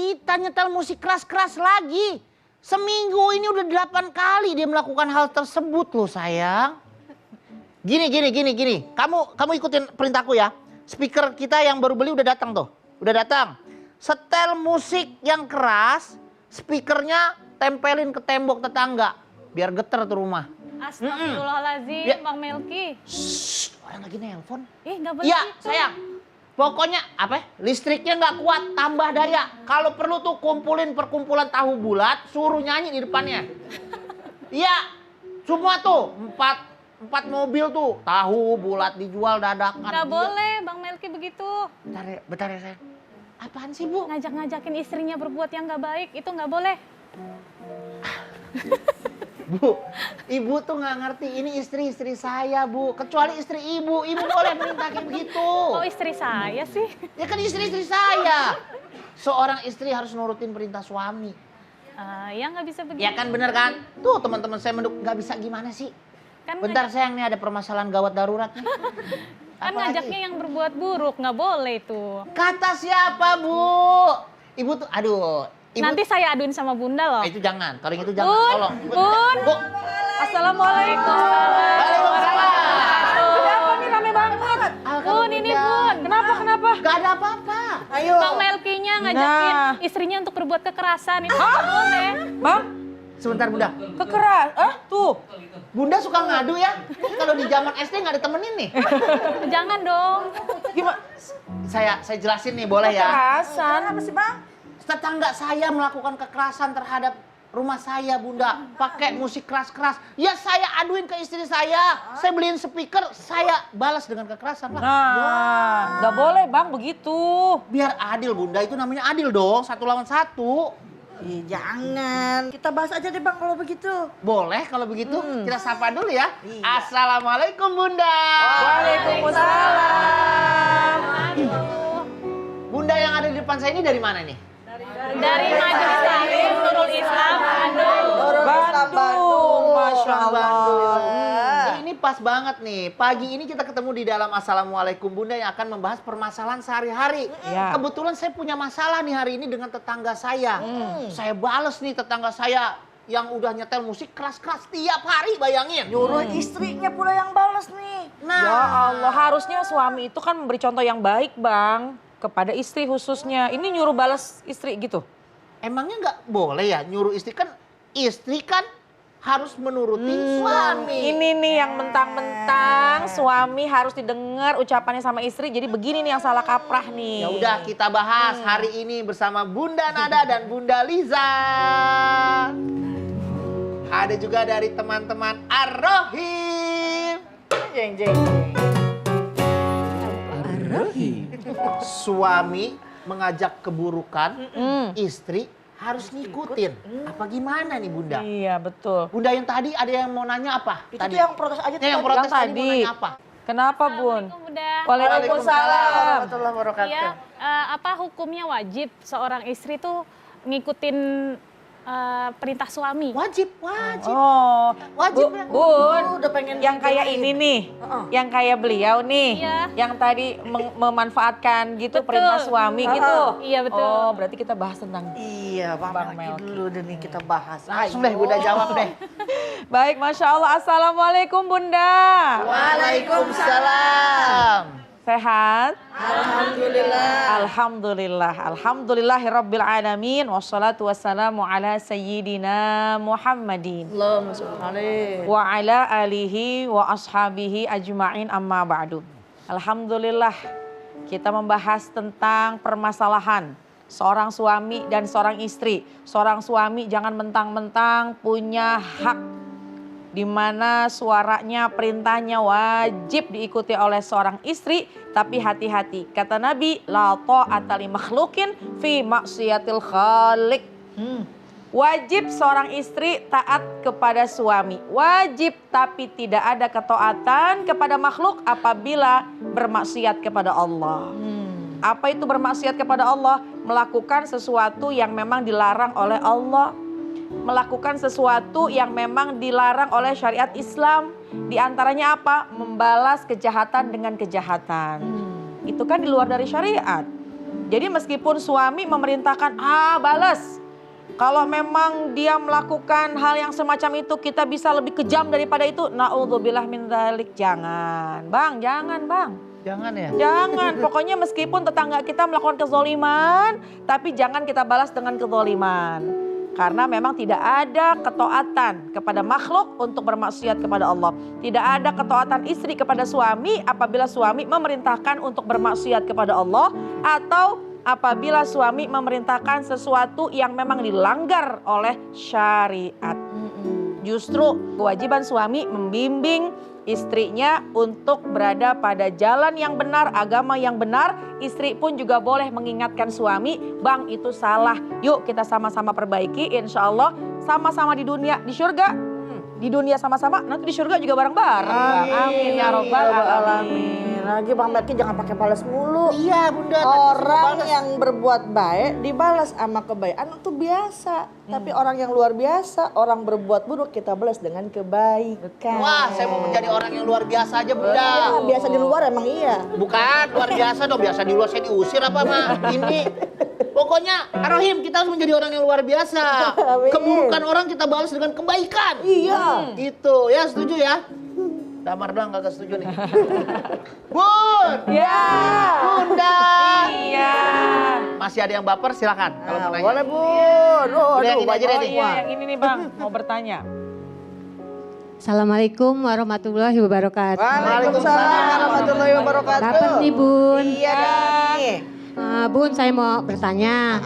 kita nyetel musik keras-keras lagi. Seminggu ini udah 8 kali dia melakukan hal tersebut loh sayang. Gini. Kamu ikutin perintahku ya. Speaker kita yang baru beli udah datang tuh. Udah datang. Setel musik yang keras, speakernya tempelin ke tembok tetangga. Biar geter tuh rumah. Astagfirullahaladzim, Bang Melki. Shh, orang lagi nelpon. Nggak boleh Iya, gitu. sayang. Pokoknya listriknya nggak kuat, tambah daya. Kalau perlu tuh kumpulin perkumpulan tahu bulat, suruh nyanyi di depannya. Iya, semua tuh 4 mobil tuh tahu bulat dijual dadakan. Nggak boleh, Bang Melki begitu. Bentar ya sayang. Apaan sih Bu? Ngajak-ngajakin istrinya berbuat yang nggak baik, itu nggak boleh. Bu, ibu tuh nggak ngerti ini istri saya Bu. Kecuali istri ibu boleh merintah kayak begitu. Oh istri saya sih. Ya kan istri saya. Seorang istri harus nurutin perintah suami. Ya nggak bisa begitu. Ya kan bener kan? Tuh teman-teman saya nggak bisa gimana sih? Kan Bentar sayang nih ada permasalahan gawat darurat nih. Kan Apa ngajaknya lagi? yang berbuat buruk, nggak boleh tuh. Kata siapa Bu? Ibu tuh, aduh. Ibu, Nanti saya aduin sama Bunda loh. itu jangan, kalau yang itu jangan, Bun, tolong. Bun. Bu. Assalamualaikum. Waalaikumsalam. Kenapa nih rame banget? Bun, ini Bun. Kenapa? Gak ada apa-apa. Ayo. Bang Melkinya ngajakin Nah. istrinya untuk berbuat kekerasan. Itu nggak boleh. Bang, Sebentar Bunda. kekeras. Tuh. Bunda suka ngadu ya? Kalau di zaman SD nggak ditemenin nih. Jangan dong. Gimana? Saya jelasin nih boleh ya? Kekerasan. Apa sih Bang? Tetangga saya melakukan kekerasan terhadap rumah saya Bunda. Pakai musik keras-keras. Ya saya aduin ke istri saya. Saya beliin speaker, saya balas dengan kekerasan lah. Nah, nggak boleh Bang begitu. Biar adil Bunda, itu namanya adil dong. 1 lawan 1. Ih, jangan. Kita bahas aja deh Bang kalau begitu. Boleh kalau begitu. Kita sapa dulu ya. Assalamualaikum Bunda. Waalaikumsalam. Bunda yang ada di depan saya ini dari mana nih? Dari Majelis Taklim Nurul Islam Bandung. Bandung, Masya Allah. Ini pas banget nih. Pagi ini kita ketemu di dalam Assalamualaikum Bunda yang akan membahas permasalahan sehari-hari. Ya. Kebetulan saya punya masalah nih hari ini dengan tetangga saya. Saya bales nih tetangga saya yang udah nyetel musik keras-keras tiap hari, bayangin. Nyuruh istrinya pula yang balas nih. Nah, Ya Allah, harusnya suami itu kan memberi contoh yang baik Bang. Kepada istri khususnya. Ini nyuruh balas istri gitu? emangnya nggak boleh ya nyuruh istri kan harus menuruti suami. Ini nih yang mentang-mentang suami harus didengar ucapannya sama istri. Jadi begini nih yang salah kaprah nih. Ya udah kita bahas hari ini bersama Bunda Nada dan Bunda Liza. Ada juga dari teman-teman Ar-Rohim. Jeng, jeng. Suami mengajak keburukan, istri harus ngikutin. Apa gimana nih Bunda? Iya betul. Bunda yang tadi ada yang mau nanya apa? Itu Tadi. tuh yang protes aja tuh. Yang protes Yang tadi mau tadi. nanya apa? Kenapa Bun? Assalamualaikum Bunda. Waalaikumsalam. Warahmatullahi wabarakatuh. Iya, apa hukumnya wajib seorang istri tuh ngikutin perintah suami? Wajib. Oh, Wajib ya. Bun, Udah pengen yang kayak ini nih, yang kayak beliau nih, Iya. yang tadi memanfaatkan gitu Betul. perintah suami gitu. Iya, betul. Oh, berarti kita bahas tentang. Iya, Bang Bang Melki Melki. dulu deh nih kita bahas. Langsung deh Bunda jawab deh. Baik, Masya Allah. Assalamualaikum Bunda. Waalaikumsalam. Sehat? Alhamdulillah. Alhamdulillah. Alhamdulillahirabbil alamin wassalatu wassalamu ala sayyidina Muhammadin Allahumma sholli alaihi. wa ala alihi wa ashabihi ajma'in amma ba'du. Alhamdulillah kita membahas tentang permasalahan seorang suami dan seorang istri. Seorang suami jangan mentang-mentang punya hak di mana suaranya, perintahnya wajib diikuti oleh seorang istri, tapi hati-hati. Kata Nabi, la ta'ata li makhlukin fi maksiatil khaliq. Wajib seorang istri taat kepada suami. Wajib, tapi tidak ada ketaatan kepada makhluk apabila bermaksiat kepada Allah. Apa itu bermaksiat kepada Allah? Melakukan sesuatu yang memang dilarang oleh Allah. Melakukan sesuatu yang memang dilarang oleh syariat Islam. Di antaranya apa? Membalas kejahatan dengan kejahatan. Itu kan di luar dari syariat. Jadi meskipun suami memerintahkan, balas. Kalau memang dia melakukan hal yang semacam itu, kita bisa lebih kejam daripada itu. Na'udzubillah min dzalik. Jangan, Bang, jangan, Bang. Jangan ya. Jangan, pokoknya meskipun tetangga kita melakukan kezoliman, tapi jangan kita balas dengan kezoliman. Karena memang tidak ada ketaatan kepada makhluk untuk bermaksiat kepada Allah. Tidak ada ketaatan istri kepada suami apabila suami memerintahkan untuk bermaksiat kepada Allah. Atau apabila suami memerintahkan sesuatu yang memang dilanggar oleh syariat. Justru kewajiban suami membimbing istrinya untuk berada pada jalan yang benar, agama yang benar. Istri pun juga boleh mengingatkan suami, bang itu salah. Yuk kita sama-sama perbaiki, insya Allah sama-sama di dunia, di surga. Di dunia sama-sama, nanti di surga juga bareng-bareng. Amin ya robbal alamin. Lagi Bang Melki jangan pakai balas mulu. Iya Bunda. Orang yang berbuat baik dibalas sama kebaikan itu biasa. Tapi orang yang luar biasa, orang berbuat buruk kita balas dengan kebaikan. Wah, saya mau menjadi orang yang luar biasa aja Bunda. Iya, biasa di luar emang iya. Bukan luar biasa dong, biasa di luar saya diusir apa mah? Ini pokoknya Rohim kita harus menjadi orang yang luar biasa. Amin. Keburukan orang kita balas dengan kebaikan. Iya. Itu ya, setuju ya? Damar doang kagak setuju nih. Bun! Ya. Bunda! Iya. Masih ada yang baper silakan kalau mau nanya. Boleh Bun. Udah yang ini aja deh Oh nih. iya, yang ini nih bang, mau bertanya. Assalamualaikum warahmatullahi wabarakatuh. Waalaikumsalam warahmatullahi wabarakatuh. Baper nih Bun. Iya nih. Bun, saya mau bertanya.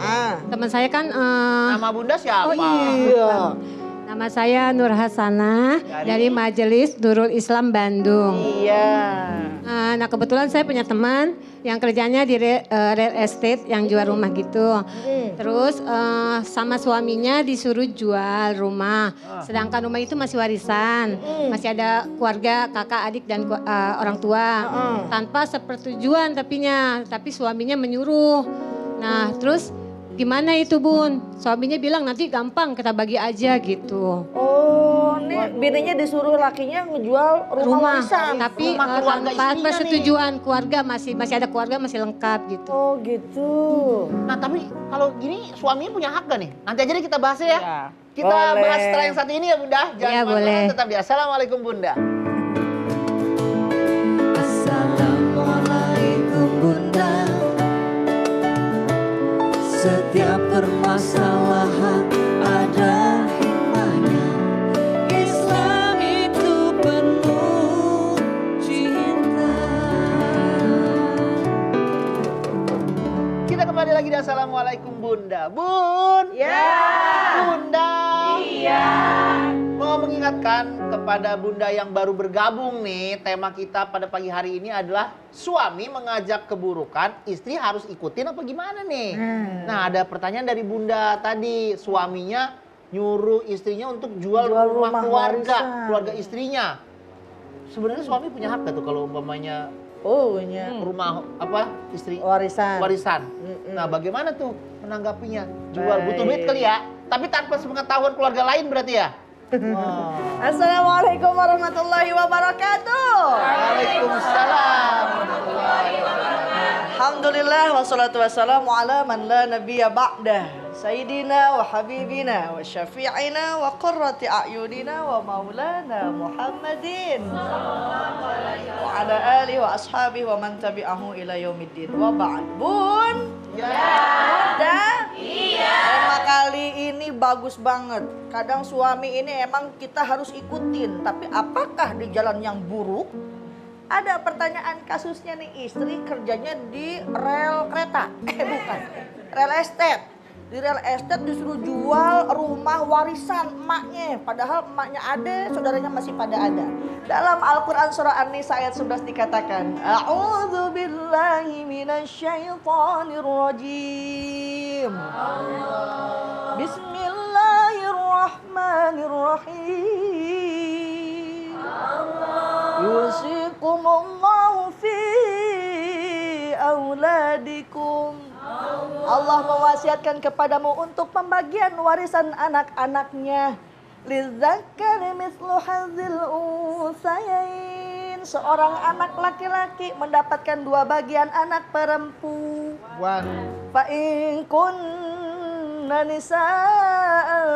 Teman saya kan, Nama Bunda siapa? Iya. nama saya Nur Hasanah dari Majelis Nurul Islam Bandung. Iya. Nah kebetulan saya punya teman yang kerjanya di real estate yang jual rumah gitu. Terus sama suaminya disuruh jual rumah. Sedangkan rumah itu masih warisan. Masih ada keluarga, kakak, adik dan orang tua. Tanpa sepersetujuan tapi suaminya menyuruh. Nah terus gimana itu Bun? Suaminya bilang nanti gampang kita bagi aja gitu. Oh, nih bininya disuruh lakinya ngejual rumah warisan. Tapi Rumah keluarga tanpa istrinya persetujuan keluarga masih ada keluarga masih lengkap gitu. Oh gitu. Nah tapi kalau gini suaminya punya hak gak nih? Nanti aja deh kita bahas ya. Iya. Kita Boleh. bahas setelah yang satu ini ya Bunda. Jangan Iya, kemana-mana, boleh. tetap di Assalamualaikum Bunda. Assalamualaikum Bunda. Setiap permasalahan ada hikmahnya. Islam itu penuh cinta. Kita kembali lagi di Assalamualaikum Bunda. Bun. Ya. Bunda. Iya. Mau mengingatkan kepada Bunda yang baru bergabung nih, tema kita pada pagi hari ini adalah suami mengajak keburukan, istri harus ikutin apa gimana nih? Nah ada pertanyaan dari Bunda tadi, suaminya nyuruh istrinya untuk jual rumah keluarga, keluarga istrinya. Sebenarnya suami punya hak gak tuh kalau umpamanya Oh, punya rumah apa istri warisan. warisan? Nah bagaimana tuh menanggapinya? Jual butuh duit kali ya, tapi tanpa sepengetahuan keluarga lain berarti ya? Assalamualaikum warahmatullahi wabarakatuh. Waalaikumsalam. Alhamdulillah wassalatu wassalamu ala man la nabiyya ba'dah. Sayyidina wa habibina wa syafi'ina wa qurrati a'yunina wa maulana Muhammadin. Wa ala alihi wa ashabihi wa man tabi'ahu ila yaumiddin. Wa ba'd. Bun? Udah? Iya. Tema kali ini bagus banget. Kadang suami ini emang kita harus ikutin. Tapi apakah di jalan yang buruk? Ada pertanyaan kasusnya nih, istri kerjanya di rel kereta. Bukan. Real estate. Di real estate disuruh jual rumah warisan emaknya. Padahal emaknya ada, saudaranya masih pada ada. Dalam Al-Quran surah An-Nisa ayat 11 dikatakan, A'udzu billahi minasyaitonir rajim. Bismillahirrahmanirrahim. Yusikumullahu fi auladikum. Allah mewasiatkan kepadamu untuk pembagian warisan anak-anaknya. Lidzakari mislu hadzil unsayain. seorang anak laki-laki mendapatkan 2 bagian anak perempuan. Fa in kunna nisa'an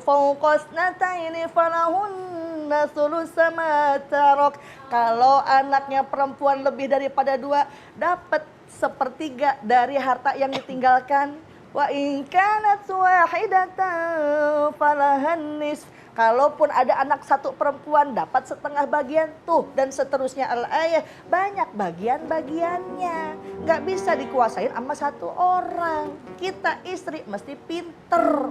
fawqa ithnataini falahunna thulutsa ma tarak. Kalau anaknya perempuan lebih daripada 2, dapat 1/3 dari harta yang ditinggalkan. Wa in kanat wahidatan falahan nisf. Kalaupun ada anak 1 perempuan dapat 1/2 bagian tuh, dan seterusnya al-ayah. Banyak bagian-bagiannya, nggak bisa dikuasain sama 1 orang. Kita istri mesti pinter.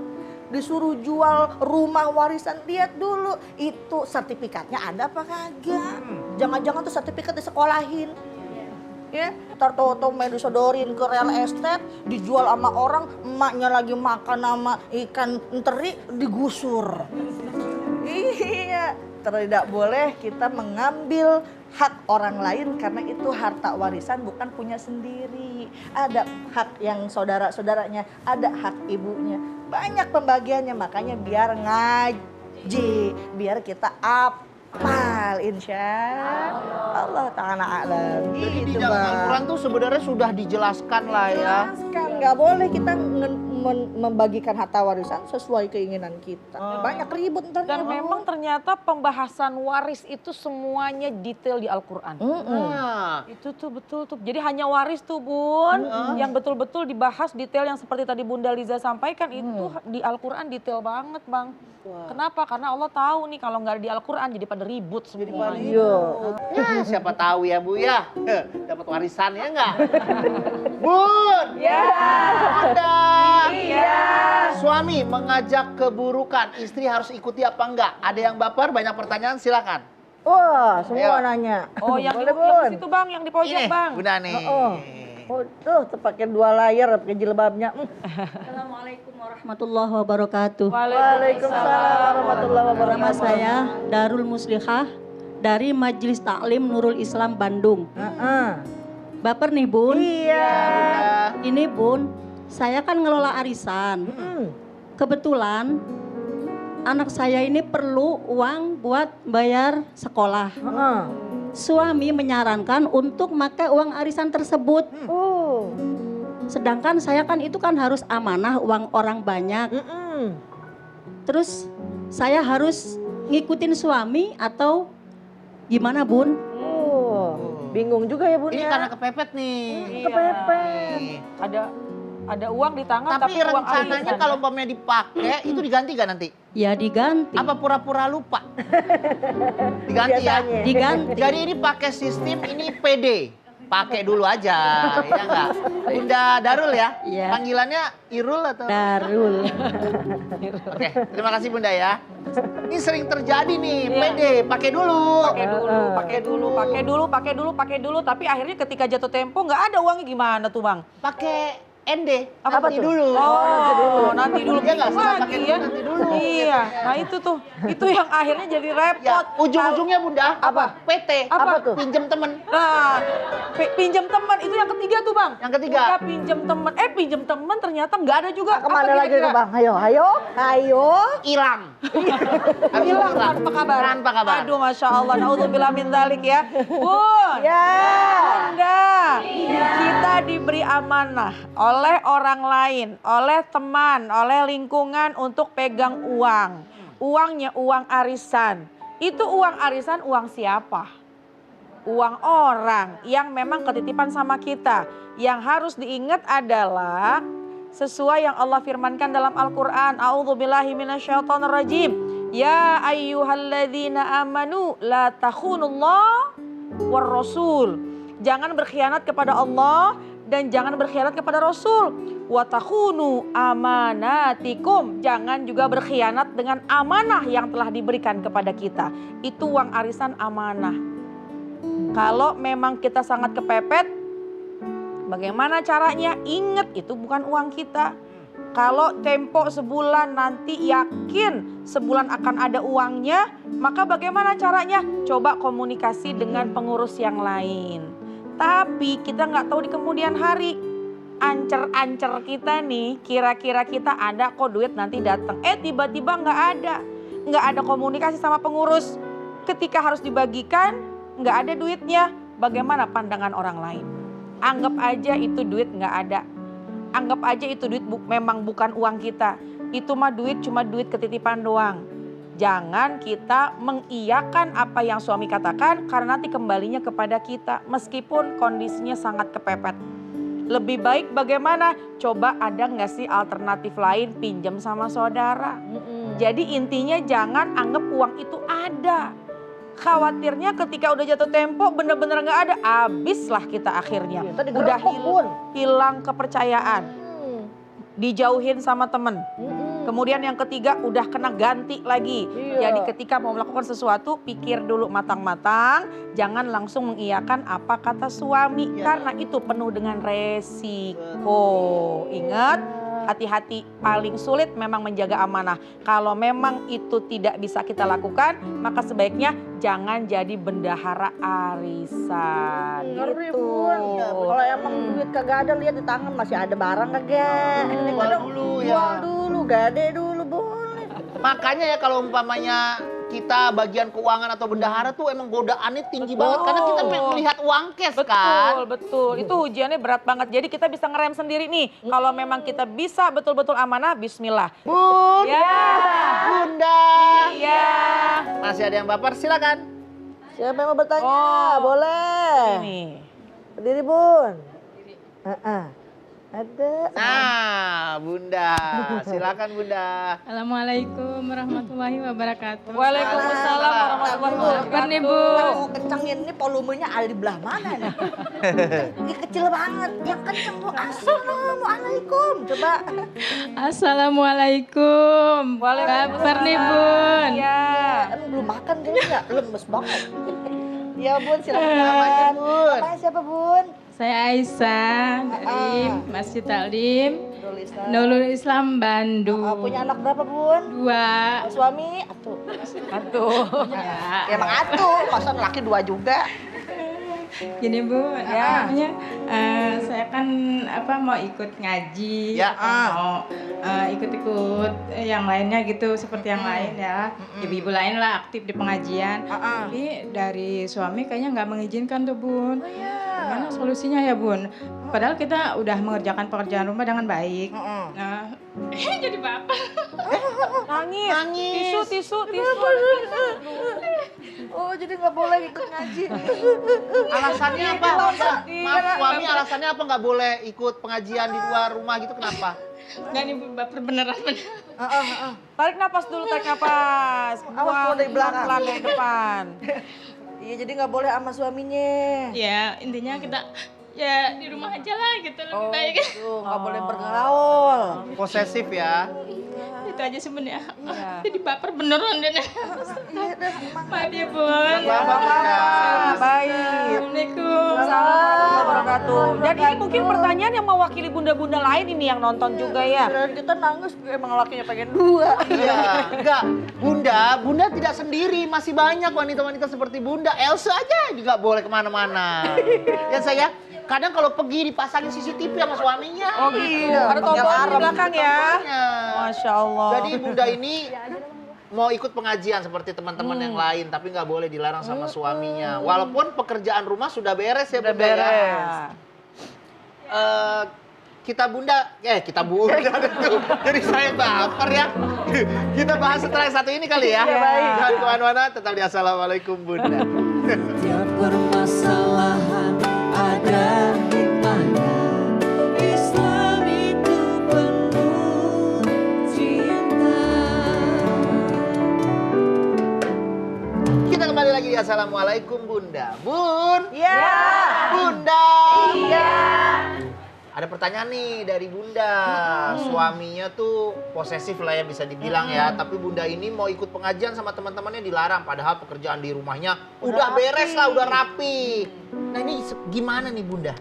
Disuruh jual rumah warisan, lihat dulu itu sertifikatnya ada apa kagak. Jangan-jangan tuh sertifikat disekolahin. Ya, ntar tau-tau main disodorin ke real estate, dijual sama orang, emaknya lagi makan sama ikan teri, digusur. Iya, tidak boleh kita mengambil hak orang lain karena itu harta warisan bukan punya sendiri. Ada hak yang saudara-saudaranya, ada hak ibunya. Banyak pembagiannya, makanya biar ngaji, biar kita hafal insya Allah ta'ala alam. Jadi di Gitu, dalam Bang. Al-Quran tuh sebenarnya sudah dijelaskan lah ya. Jelaskan, nggak boleh kita membagikan harta warisan sesuai keinginan kita. Banyak ribut ntar. Dan memang ternyata pembahasan waris itu semuanya detail di Al-Quran. Nah, Itu tuh betul tuh. Jadi hanya waris tuh Bun, yang betul-betul dibahas detail yang seperti tadi Bunda Liza sampaikan itu di Al-Quran detail banget Bang. Kenapa? Karena Allah tahu nih kalau nggak ada di Al-Quran jadi pada ribut semua. ya siapa tahu ya Bu ya, dapat warisan ya nggak? Bun, Ya. Bunda, Iya. suami mengajak keburukan, istri harus ikuti apa enggak? Ada yang baper, banyak pertanyaan, silakan. Wah, semua Ayo. nanya. Oh yang Boleh, yang Bun. di situ Bang, yang di pojok Ini, Bang. Bunda nih. Tuh, pakai 2 layar pakai jilbabnya. Assalamualaikum warahmatullahi wabarakatuh. Waalaikumsalam warahmatullahi Nama wabarakatuh. saya Darul Muslihah dari Majelis Taklim Nurul Islam Bandung. Baper nih Bun. Iya. Ini Bun, saya kan ngelola arisan. Kebetulan anak saya ini perlu uang buat bayar sekolah. Suami menyarankan untuk pakai uang arisan tersebut. Sedangkan saya kan itu kan harus amanah uang orang banyak. Terus saya harus ngikutin suami atau gimana Bun? Bingung juga ya Bun. Ini karena kepepet nih. kepepet. Ada uang di tangan Tapi uang rencananya arisan. kalau umpamanya dipakai, itu diganti gak nanti? Ya diganti. Apa pura-pura lupa? Diganti ya? Biasanya. Diganti. Jadi ini pakai sistem ini PD. Pakai dulu aja, ya enggak? Bunda Darul ya? Iya. Panggilannya Irul atau? Darul. Oke, terima kasih Bunda ya. Ini sering terjadi nih, Iya. PD, pakai dulu. pakai dulu, tapi akhirnya ketika jatuh tempo nggak ada uangnya gimana tuh Bang? Pakai ND, Apa nanti tuh? dulu. Nanti dulu. Iya nggak? Bingung Setelah lagi pakai ya. dulu, nanti dulu. Iya, nah itu tuh, itu yang akhirnya jadi Ya, repot. ujung-ujungnya Bunda, Apa? PT, Apa tuh? pinjem temen. Nah, pinjam teman itu yang ketiga tuh Bang. Yang ketiga. Udah pinjam teman, pinjam teman ternyata nggak ada juga. Kemana Apa lagi kira-kira? tuh Bang? Ayo. Hilang. Harus Hilang tanpa kabar. Tanpa kabar. Aduh, Masya Allah. Naudzubillah min dzalik ya. Bun. Ya. Bunda. Kita diberi amanah oleh orang lain, oleh teman, oleh lingkungan untuk pegang uang. Uangnya uang arisan. Itu uang arisan uang siapa? Uang orang yang memang ketitipan sama kita. Yang harus diingat adalah sesuai yang Allah firmankan dalam Al-Quran. A'udzubillahi minasyaitonirrajim. Ya ayyuhalladzina amanu la takhunullah war rasul. Jangan berkhianat kepada Allah dan jangan berkhianat kepada Rasul. Wa takhunu amanatikum. Jangan juga berkhianat dengan amanah yang telah diberikan kepada kita. Itu uang arisan amanah. Kalau memang kita sangat kepepet, bagaimana caranya? Ingat itu bukan uang kita. Kalau tempo sebulan nanti yakin sebulan akan ada uangnya, maka bagaimana caranya? Coba komunikasi dengan pengurus yang lain. Tapi kita nggak tahu di kemudian hari, ancer-ancer kita nih, kira-kira kita ada kok duit nanti datang. Tiba-tiba nggak ada komunikasi sama pengurus. Ketika harus dibagikan, nggak ada duitnya, bagaimana pandangan orang lain? Anggap aja itu duit nggak ada. Anggap aja itu duit memang bukan uang kita. Itu mah duit cuma duit ketitipan doang. Jangan kita mengiyakan apa yang suami katakan karena nanti kembalinya kepada kita. Meskipun kondisinya sangat kepepet. Lebih baik bagaimana? Coba ada nggak sih alternatif lain pinjam sama saudara? Jadi intinya jangan anggap uang itu ada. Khawatirnya ketika udah jatuh tempo bener-bener nggak ada, habislah kita akhirnya. Udah hilang kepercayaan, dijauhin sama temen. Kemudian yang ketiga udah kena ganti lagi. Jadi ketika mau melakukan sesuatu pikir dulu matang-matang. Jangan langsung mengiyakan apa kata suami. Karena itu penuh dengan resiko. Ingat, hati-hati, paling sulit memang menjaga amanah. Kalau memang itu tidak bisa kita lakukan, maka sebaiknya jangan jadi bendahara arisan. Ngeri, Gitu. Bun. Ya, kalau emang duit kagak ada, lihat di tangan masih ada barang kagak. Ini Jual kadang dulu jual ya. dulu, gade dulu boleh. Makanya ya kalau umpamanya kita bagian keuangan atau bendahara tuh emang godaannya tinggi banget karena kita melihat uang cash kan. Betul. Itu ujiannya berat banget. Jadi kita bisa ngerem sendiri nih. Kalau memang kita bisa betul-betul amanah, bismillah. Bun, Ya. Bunda. Iya. Masih ada yang baper, silakan. Siapa yang mau bertanya? Oh. Boleh. Ini. Berdiri, Bun. Ada. Nah, Bunda, silakan Bunda. Assalamualaikum warahmatullahi wabarakatuh. Waalaikumsalam warahmatullahi wabarakatuh. Kabar nih, Bu? Mau kencengin ini volumenya ada di belah mana nih? Ini kecil banget. Yang kenceng Bu. Assalamualaikum. Coba. Assalamualaikum. Kabar nih, Bun? Iya. Emang belum makan kayaknya nggak? Lemes banget. Ya Bun, silakan. Namanya Bun. Namanya siapa Bun? Saya Aisyah dari Masjid Taklim Nurul Islam. Nurul Islam Bandung. Punya anak berapa Bun? 2. Suami? Atuh. Ya. Ya emang atuh. Masa laki 2 juga? Gini, Bu, namanya saya kan mau ikut ngaji, Ya. mau ikut-ikut yang lainnya gitu seperti yang lain ya, ibu-ibu lain lah aktif di pengajian. Tapi dari suami kayaknya nggak mengizinkan tuh, Bun. Gimana solusinya ya, Bun? Padahal kita udah mengerjakan pekerjaan rumah dengan baik. Nah, jadi bapak. Nangis. Tisu. Oh jadi nggak boleh ikut ngaji. Alasannya apa? Maaf suami, alasannya apa nggak boleh ikut pengajian di luar rumah gitu, kenapa? Nggak nih, Bu, baper beneran. Tarik napas dulu, tarik napas. keluar dari belakang. Pelan-pelan dari depan. Iya jadi nggak boleh sama suaminya. Ya, intinya kita ya di rumah aja lah gitu lebih baik. Tuh nggak boleh bergaul. Posesif ya. Itu aja sebenarnya. Iya. Jadi baper beneran deh. Maaf ya, Bun. Baik. Assalamualaikum. Assalamualaikum warahmatullahi wabarakatuh. Dan ini mungkin pertanyaan yang mewakili bunda-bunda lain ini yang nonton juga ya. Dan kita nangis emang lakinya pengen 2. Iya, enggak. Bunda tidak sendiri. Masih banyak wanita-wanita seperti Bunda. Elsa aja juga boleh kemana-mana. Ya saya, kadang kalau pergi dipasangin CCTV sama suaminya. Oh gitu. Ada tombolnya di belakang ya. Tombolnya. Masya Allah. Jadi Bunda ini mau ikut pengajian seperti teman-teman yang lain, tapi nggak boleh dilarang sama suaminya. Walaupun pekerjaan rumah sudah beres ya Bunda ya. Kita Bunda tuh. Jadi saya baper ya. Kita bahas setelah yang satu ini kali ya. baik. Jangan kemana-mana, tetap di Assalamualaikum Bunda. Setiap permasalahan ada hikmahnya. Islam itu penuh cinta. Kita kembali lagi di Assalamualaikum Bunda. Bun. Iya. Bunda. Iya. Ada pertanyaan nih dari Bunda. Suaminya tuh posesif lah ya bisa dibilang ya. Tapi Bunda ini mau ikut pengajian sama teman-temannya dilarang. Padahal pekerjaan di rumahnya udah beres lah, udah rapi. Nah ini gimana nih Bunda?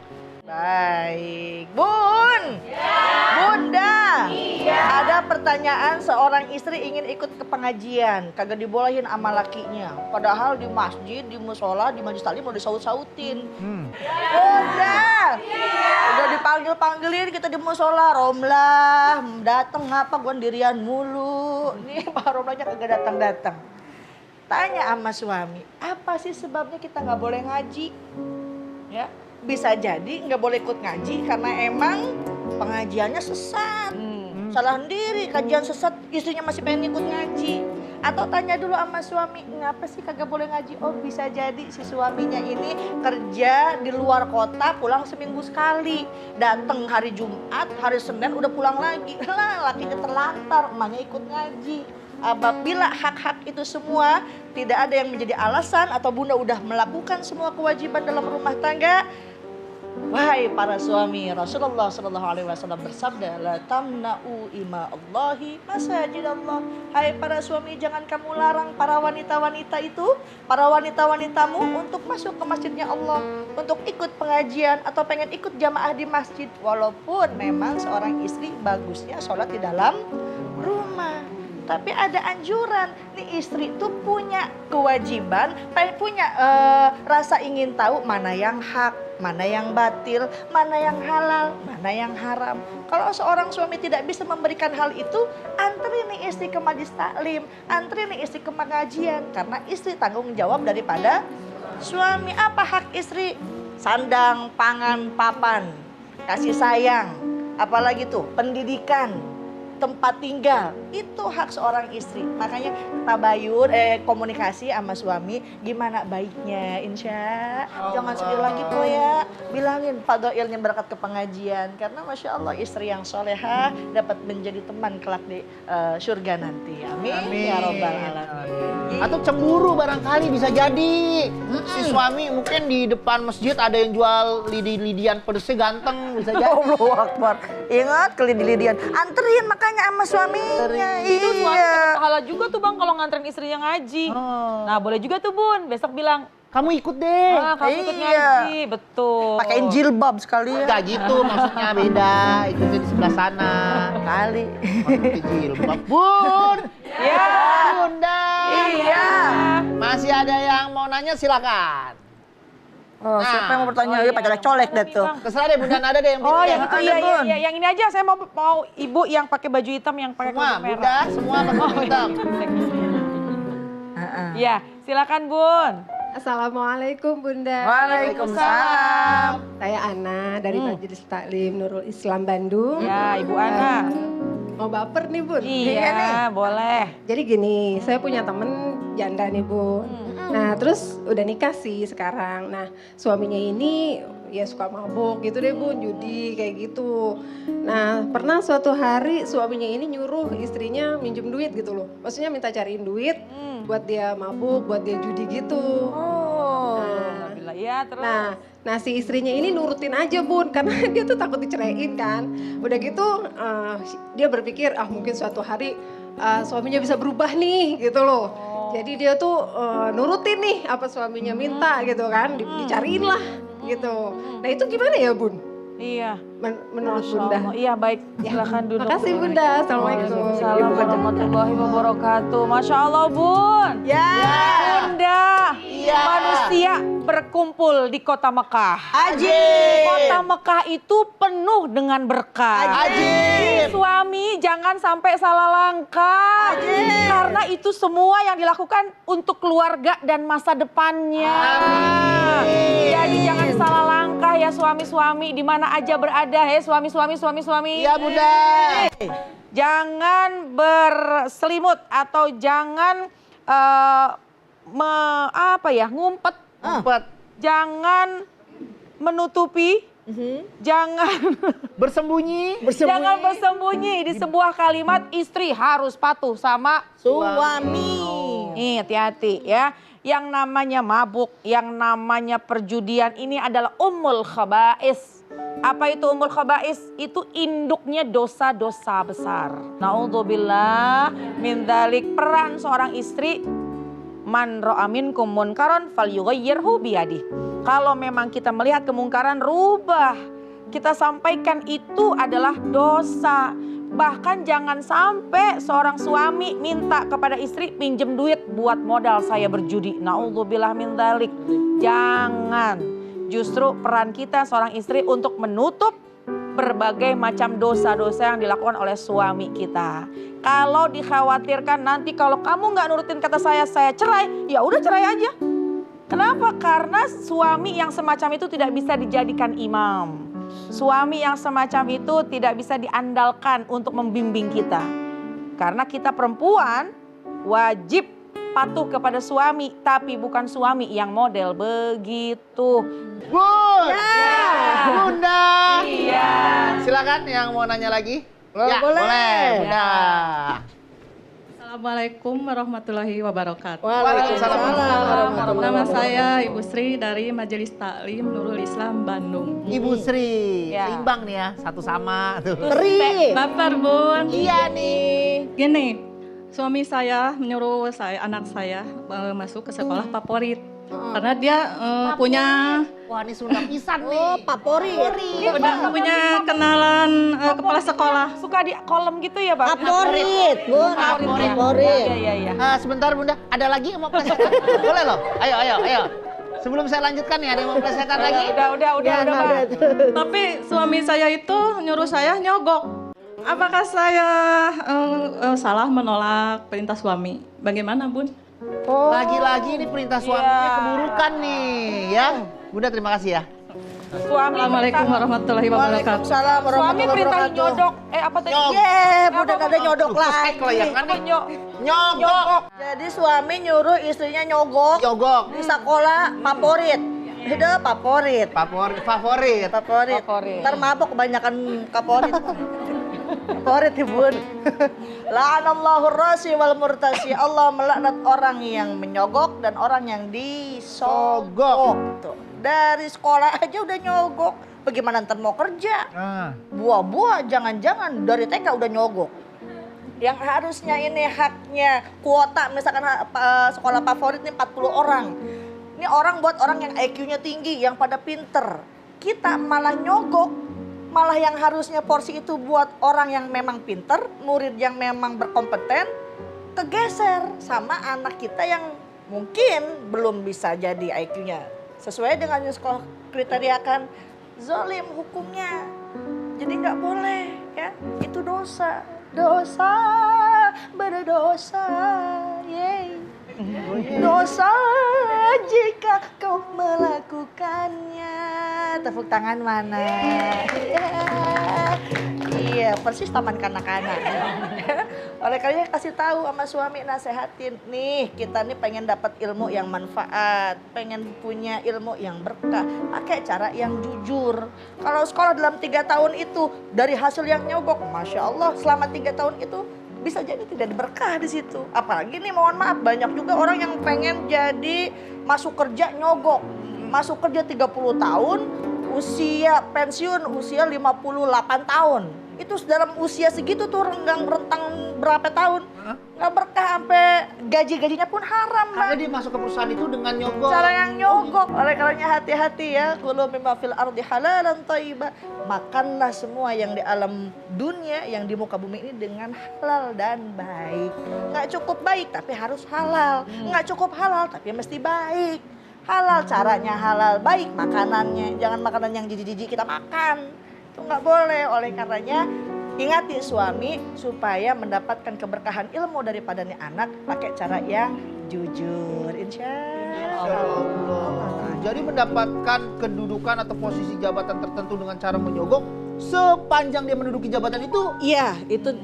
Baik. Bun. Bunda. Ada pertanyaan seorang istri ingin ikut ke pengajian. Kagak dibolehin sama lakinya. Padahal di masjid, di musola, di majelis taklim udah disaut-sautin. Bunda. Udah dipanggil-panggilin kita di musola. Romlah, dateng ngapa gua dirian mulu. Nih Pak Romlahnya kagak datang-datang. tanya sama suami, apa sih sebabnya kita nggak boleh ngaji? Ya, bisa jadi nggak boleh ikut ngaji karena emang pengajiannya sesat. Salah sendiri, kajian sesat, istrinya masih pengen ikut ngaji. Atau tanya dulu sama suami, ngapa sih kagak boleh ngaji? Oh bisa jadi si suaminya ini kerja di luar kota, pulang seminggu sekali. Datang hari Jumat, hari Senin udah pulang lagi. Lah lakinya terlantar, emaknya ikut ngaji. Apabila hak-hak itu semua tidak ada yang menjadi alasan atau bunda udah melakukan semua kewajiban dalam rumah tangga, wahai para suami, Rasulullah SAW bersabda, la tamna'u ima Allahi masajid Allah. Hai para suami, jangan kamu larang para wanita-wanita itu, para wanita-wanitamu untuk masuk ke masjidnya Allah, untuk ikut pengajian atau pengen ikut jamaah di masjid. Walaupun memang seorang istri bagusnya sholat di dalam rumah. Tapi ada anjuran, nih istri tuh punya kewajiban, punya rasa ingin tahu mana yang hak, mana yang batil, mana yang halal, mana yang haram. Kalau seorang suami tidak bisa memberikan hal itu, antri nih istri ke majlis taklim, antri nih istri ke pengajian. Karena istri tanggung jawab daripada suami. Apa hak istri? Sandang, pangan, papan, kasih sayang, apalagi tuh pendidikan, tempat tinggal, itu hak seorang istri. Makanya tabayun, komunikasi sama suami gimana baiknya, insya. Jangan sedih lagi po ya, bilangin fadhailnya berangkat ke pengajian. Karena Masya Allah istri yang solehah dapat menjadi teman kelak di surga nanti. Amin. Ya Rabbal Alamin. Atau cemburu barangkali bisa jadi. Si suami mungkin di depan masjid ada yang jual lidi-lidian pedesnya ganteng, bisa jadi. Allahu Akbar. Ingat ke lidi-lidian, anterin makanya sama suaminya. Itu suami Iya. dapat pahala juga tuh Bang kalau nganterin istrinya ngaji. Nah boleh juga tuh Bun, besok bilang, Kamu ikut deh. kamu ikut Iya. ngaji, betul. Pakein jilbab sekalian. Enggak gitu maksudnya, beda. Ikutin di sebelah sana. Kali. Pakai jilbab. Bun. Ya. Bunda. Iya. Masih ada yang mau nanya silakan. Oh, Nah, siapa yang mau bertanya? Ya, pacarnya colek deh tuh. Terserah deh Bunda, ada deh yang Oh pilih. yang itu ada, iya, Bun. iya. Yang ini aja saya mau ibu yang pakai baju hitam yang pakai Semua, kerudung Bunda, merah. semua pakai baju hitam. Iya, silakan Bun. Assalamualaikum Bunda. Waalaikumsalam. Saya Ana dari Majelis Taklim Nurul Islam Bandung. Ya, Ibu Ana. Mau baper nih Bun. Iya, boleh. Jadi gini, saya punya temen janda nih Bu. Nah terus udah nikah sih sekarang. Nah suaminya ini ya suka mabuk gitu deh Bu, judi kayak gitu. Nah pernah suatu hari suaminya ini nyuruh istrinya minjem duit gitu loh. Maksudnya minta cariin duit buat dia mabuk, buat dia judi gitu. Alhamdulillah ya terus. Nah si istrinya ini nurutin aja Bun, karena dia tuh takut diceraiin kan. Udah gitu dia berpikir mungkin suatu hari suaminya bisa berubah nih gitu loh. Jadi dia tuh nurutin nih apa suaminya minta gitu kan, dicariin lah gitu. Nah itu gimana ya Bun? Iya. Menurut Masya Bunda? Allah. Iya baik, silakan duduk. Makasih Bunda, Assalamualaikum. Waalaikumsalam warahmatullahi wabarakatuh. Masya Allah Bun. Ya. Bunda, manusia berkumpul di kota Mekah. Ajib. Kota Mekah itu penuh dengan berkah. Ajib. Suami jangan sampai salah langkah. Karena itu semua yang dilakukan untuk keluarga dan masa depannya. Jadi jangan salah langkah ya suami-suami di mana aja berada ya suami-suami. Iya Bunda. Jangan berselimut atau jangan ngumpet. Jangan menutupi. Jangan Bersembunyi. jangan bersembunyi di sebuah kalimat istri harus patuh sama Suami. Nih hati-hati ya. Yang namanya mabuk, yang namanya perjudian ini adalah ummul khaba'is. Apa itu ummul khaba'is? Itu induknya dosa-dosa besar. Naudzubillah min dzalik. Peran seorang istri, man ra'a minkum munkaran falyughayyirhu biyadihi. Kalau memang kita melihat kemungkaran, rubah. Kita sampaikan itu adalah dosa. Bahkan jangan sampai seorang suami minta kepada istri pinjem duit buat modal saya berjudi. Naudzubillah min dzalik. Jangan. Justru peran kita seorang istri untuk menutup berbagai macam dosa-dosa yang dilakukan oleh suami kita. Kalau dikhawatirkan nanti kalau kamu nggak nurutin kata saya cerai, ya udah cerai aja. Kenapa? Karena suami yang semacam itu tidak bisa dijadikan imam. Suami yang semacam itu tidak bisa diandalkan untuk membimbing kita. Karena kita perempuan wajib patuh kepada suami, tapi bukan suami yang model begitu. Bun! Bunda! Iya. Silakan yang mau nanya lagi. Boleh. Boleh, Bunda. Assalamualaikum warahmatullahi wabarakatuh. Waalaikumsalam warahmatullahi Nama saya Ibu Sri dari Majelis Taklim Nurul Islam Bandung. Ibu Sri, Ya. seimbang nih ya, satu sama tuh. Baper Bun. Iya nih. Gini, suami saya menyuruh anak saya masuk ke sekolah favorit. Karena dia punya Wah, ini Sunda pisan nih. punya kenalan kepala sekolah. Suka di kolom gitu ya, Bang? Favorit, Bun. Favorit. Iya. Sebentar Bunda, ada lagi yang mau plesetan? Boleh loh, ayo. Sebelum saya lanjutkan nih, ada yang mau plesetan lagi? Udah, Bang. Tapi suami saya itu nyuruh saya nyogok. Apakah saya salah menolak perintah suami? Bagaimana, Bun? Lagi-lagi ini perintah suaminya keburukan nih ya. Bunda terima kasih ya. Suami Assalamualaikum warahmatullahi wabarakatuh. Waalaikumsalam Suami warahmatullahi perintahin wabarakatuh. nyodok. Apa tadi? Bukan ada nyodok lagi. Kelayakan nih. Nyogok. Jadi suami nyuruh istrinya nyogok Nyogok. di sekolah favorit. Hidup favorit. Favorit. Ntar mabok kebanyakan favorit. Favorit Bun. La'anallahu rasi wal murtasi. Allah melaknat orang yang menyogok dan orang yang disogok. Tuh. Dari sekolah aja udah nyogok. Bagaimana ntar mau kerja? Buah-buah jangan-jangan dari TK udah nyogok. Yang harusnya ini haknya kuota misalkan sekolah favorit ini 40 orang. Ini orang buat orang yang IQ-nya tinggi, yang pada pinter. Kita malah nyogok. Malah yang harusnya porsi itu buat orang yang memang pinter, murid yang memang berkompeten, kegeser sama anak kita yang mungkin belum bisa jadi IQ-nya sesuai dengan yang sekolah kriteriakan. Zolim hukumnya. Jadi nggak boleh ya, itu dosa. Dosa, berdosa, yeay. Dosa jika kau melakukannya. Tepuk tangan mana? Iya, persis taman kanak-kanak. Oleh karena kasih tahu sama suami, nasehatin. Nih, kita nih pengen dapat ilmu yang manfaat, pengen punya ilmu yang berkah, pakai cara yang jujur. Kalau sekolah dalam 3 tahun itu dari hasil yang nyogok, Masya Allah, selama 3 tahun itu bisa jadi tidak berkah di situ. Apalagi nih mohon maaf banyak juga orang yang pengen jadi masuk kerja nyogok. Masuk kerja 30 tahun, usia pensiun usia 58 tahun. Itu dalam usia segitu tuh rentang berapa tahun? Nggak berkah, sampai gaji-gajinya pun haram, Karena Bang. dia masuk ke perusahaan itu dengan nyogok. Cara yang nyogok. Oleh karenanya hati-hati ya. Kulu mimma fil ardi halalan thayyiba. Makanlah semua yang di alam dunia, yang di muka bumi ini dengan halal dan baik. Nggak cukup baik tapi harus halal. Nggak cukup halal tapi mesti baik. Halal caranya halal, baik makanannya. Jangan makanan yang jijik-jijik kita makan. Itu nggak boleh. Oleh karenanya ingati suami supaya mendapatkan keberkahan ilmu daripada nih anak pakai cara yang jujur, insya Allah. Jadi mendapatkan kedudukan atau posisi jabatan tertentu dengan cara menyogok sepanjang dia menduduki jabatan itu. Iya, itu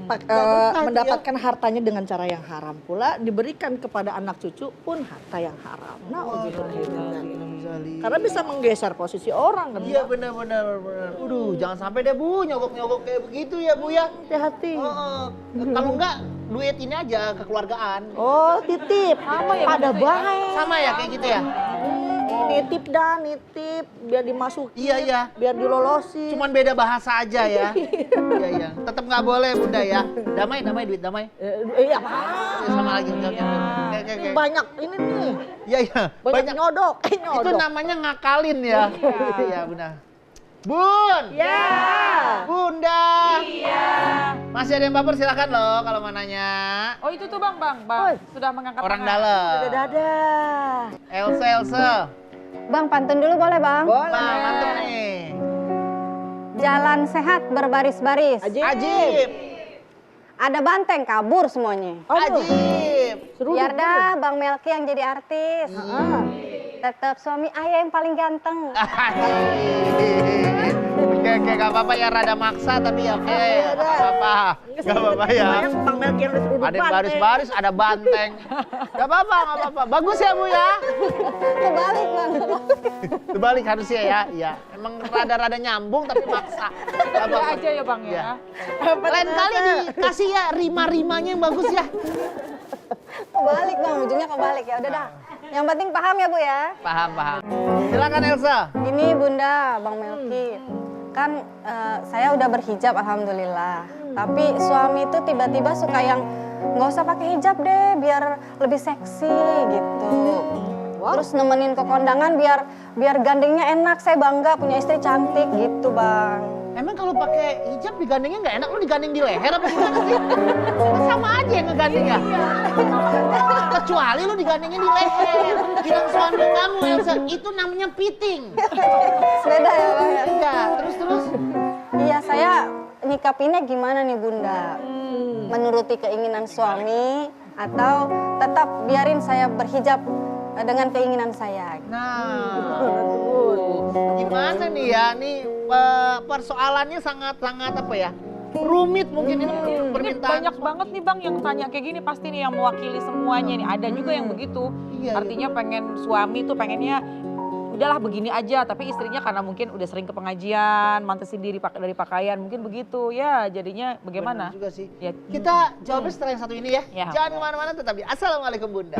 mendapatkan hartanya dengan cara yang haram pula, diberikan kepada anak cucu pun harta yang haram. Karena bisa menggeser posisi orang kan. Iya benar. Jangan sampai deh Bu nyogok-nyogok kayak begitu ya Bu ya. Hati-hati. Kalau enggak duit ini aja kekeluargaan. Oh, titip. Pada baik. Sama ya kayak gitu ya. Nitip nitip biar dimasukin. Iya. Biar dilolosin. Cuman beda bahasa aja ya. Iya. Tetap nggak boleh Bunda ya. Damai duit damai. Iya, Sama lagi Oke. banyak ini nih. Iya. Banyak nyodok. Itu namanya ngakalin ya. Iya Bunda. Bun. Ya. Bunda. Iya. Masih ada yang baper silakan loh kalau mau nanya. Oh itu tuh Bang. Sudah mengangkat Orang tangan. dalam. Dadah. Elsa. Bang, pantun dulu boleh bang? Bang, mantap nih. Jalan sehat berbaris-baris. Ajib. Ada banteng kabur semuanya. Ajib. Biar dah Bang Melki yang jadi artis. Tetap suami ayah yang paling ganteng. Oke, gak apa-apa ya, rada maksa tapi ya oke. Gak apa-apa ya. Bang Melki yang disuruh Ada yang baris-baris, ada banteng. Gak apa-apa. Bagus ya Bu ya? Kebalik Bang. Kebalik harusnya ya. Iya. Emang rada-rada nyambung tapi maksa. Gak apa-apa. aja ya Bang ya. Lain kali dikasih ya rima-rimanya yang bagus ya. Kebalik Bang, ujungnya kebalik ya. Udah dah. Yang penting paham ya Bu ya. Paham. Silakan Elsa. Gini Bunda, Bang Melki. Kan saya udah berhijab alhamdulillah. Tapi suami itu tiba-tiba suka yang nggak usah pakai hijab deh biar lebih seksi gitu. Terus nemenin ke kondangan biar gandengnya enak. Saya bangga punya istri cantik gitu Bang. Emang kalau pakai hijab digandengnya nggak enak? Lu digandeng di leher apa gimana sih? Sama aja yang ngegandeng ya. Kecuali lu digandengnya di leher. Bilang suami kamu Elsa, itu namanya piting. Beda ya Bang. Iya, terus. Iya saya nyikapinnya gimana nih Bunda? Menuruti keinginan suami atau tetap biarin saya berhijab dengan keinginan saya? Nah, gimana nih ya? Nih persoalannya sangat apa ya? Rumit mungkin ini permintaan. Banyak banget nih Bang yang tanya kayak gini, pasti nih yang mewakili semuanya nih. Ada juga yang begitu. Iya, Artinya pengen suami tuh pengennya udahlah begini aja, tapi istrinya karena mungkin udah sering ke pengajian, mantesin diri dari pakaian, mungkin begitu. Ya, jadinya bagaimana? Benar juga sih. Ya. Kita jawabnya setelah yang satu ini ya. Ya. Jangan kemana-mana, tetap di Assalamualaikum Bunda.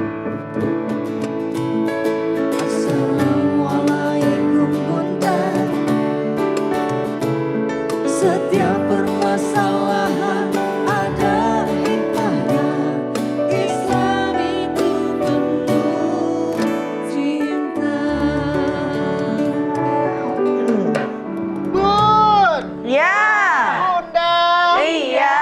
Assalamualaikum Bunda. Setiap permasalahan ada hikmahnya. Islam itu penuh cinta. Bun! Ya. Bunda! Iya.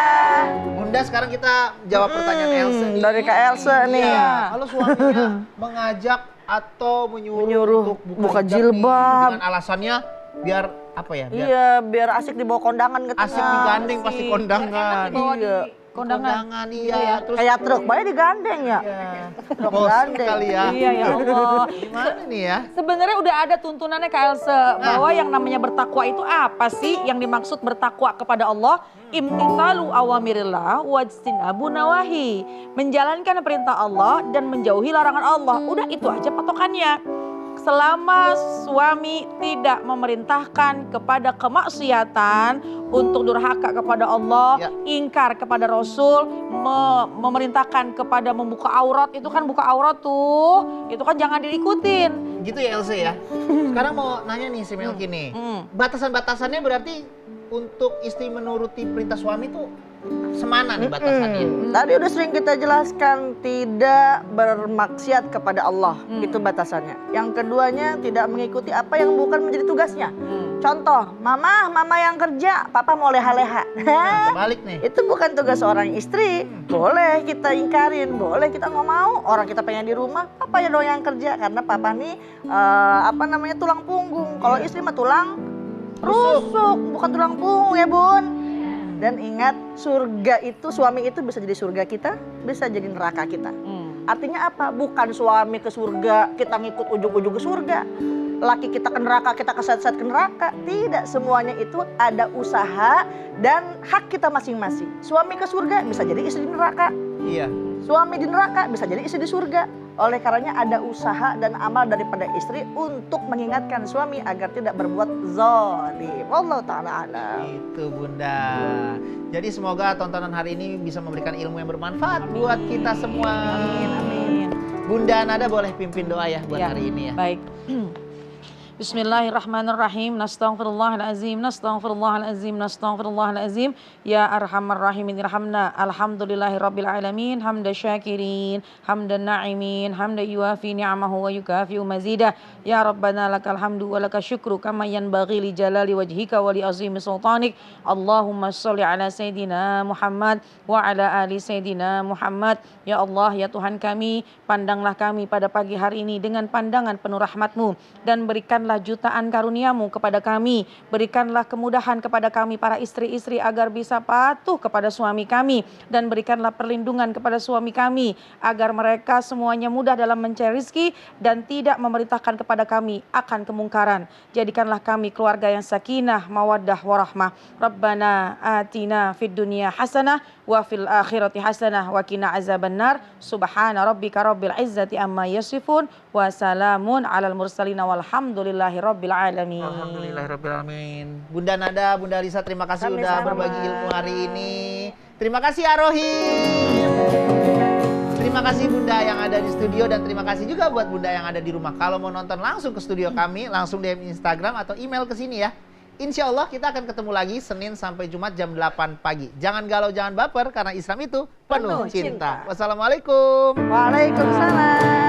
Bunda, sekarang kita jawab pertanyaan Elsa nih. Dari Kak Elsa nih. Iya. Kalau suaminya mengajak atau menyuruh untuk buka hijab nih, jilbab. dengan alasannya biar apa ya? Biar Iya, biar asik dibawa kondangan ke tengah. asik digandeng pasti kondangan. Iya. Kondangan iya. Terus Kayak truk, banyak digandeng ya. iya. Truk Bosen gandeng. kali ya. Iya ya Allah. Gimana nih ya? Sebenarnya udah ada tuntunannya Kak Else bahwa yang namanya bertakwa itu apa sih? Yang dimaksud bertakwa kepada Allah, imtithalu awamirillah wajtinabu nawahi. Menjalankan perintah Allah dan menjauhi larangan Allah. Udah itu aja patokannya. Selama suami tidak memerintahkan kepada kemaksiatan, untuk durhaka kepada Allah, ingkar kepada Rasul, memerintahkan kepada membuka aurat, itu kan buka aurat tuh, itu kan jangan diikutin. Gitu ya Elsa ya. Sekarang mau nanya nih si Melki nih. Batasan-batasannya berarti untuk istri menuruti perintah suami tuh semana nih batasannya? Tadi udah sering kita jelaskan, tidak bermaksiat kepada Allah, itu batasannya. Yang keduanya tidak mengikuti apa yang bukan menjadi tugasnya. Contoh, mama yang kerja, papa mau leha-leha. Balik nih. Itu bukan tugas seorang istri. Boleh kita ingkarin, boleh kita nggak mau. Orang kita pengen di rumah, papa ya dong yang kerja karena papa nih tulang punggung. Kalau istri mah tulang rusuk, bukan tulang punggung ya Bun. Dan ingat, surga itu, suami itu bisa jadi surga kita, bisa jadi neraka kita. Artinya apa? Bukan suami ke surga, kita ngikut ujung-ujung ke surga. Laki kita ke neraka, kita keset-set ke neraka. Tidak, semuanya itu ada usaha dan hak kita masing-masing. Suami ke surga bisa jadi istri di neraka. Iya. Suami di neraka bisa jadi istri di surga. Oleh karenanya ada usaha dan amal daripada istri untuk mengingatkan suami agar tidak berbuat zalim. Wallahu ta'ala alam. Itu Bunda. Jadi semoga tontonan hari ini bisa memberikan ilmu yang bermanfaat buat kita semua. Amin, amin. Bunda Nada boleh pimpin doa ya buat hari ini ya. Baik. Bismillahirrahmanirrahim. Nastaghfirullahalazim, nastaghfirullahalazim, nastaghfirullahalazim. Ya arhamar rahimin irhamna. Alhamdulillahirabbil alamin, hamda syakirin, hamdan na'imin, hamda yuafi ni'amahu wa yukafi'u mazidah. Ya Rabbana lakal hamdu wa lakal syukru kama yanbaghi li jalali wajhika wa li azimi sultanik. Allahumma shalli ala sayidina Muhammad wa ala ali sayidina Muhammad. Ya Allah, ya Tuhan kami, pandanglah kami pada pagi hari ini dengan pandangan penuh rahmat-Mu dan berikan berikanlah jutaan karuniamu kepada kami, berikanlah kemudahan kepada kami para istri-istri agar bisa patuh kepada suami kami, dan berikanlah perlindungan kepada suami kami agar mereka semuanya mudah dalam mencari rezeki dan tidak memerintahkan kepada kami akan kemungkaran. Jadikanlah kami keluarga yang sakinah, mawaddah, warahmah. Rabbana atina fid dunya hasanah wa fil akhirati hasanah wa qina azabannar. Subhana rabbika rabbil izzati amma yasifun wa salamun alal mursalin walhamdulillahi rabbil alamin. Alhamdulillahirabbil alamin. Bunda Nada, Bunda Lisa, terima kasih udah berbagi ilmu hari ini. Terima kasih Arohim. Terima kasih Bunda yang ada di studio, dan terima kasih juga buat Bunda yang ada di rumah. Kalau mau nonton langsung ke studio kami, langsung DM Instagram atau email ke sini ya. Insya Allah kita akan ketemu lagi Senin sampai Jumat jam 8 pagi. Jangan galau, jangan baper, karena Islam itu penuh cinta. Wassalamualaikum. Waalaikumsalam.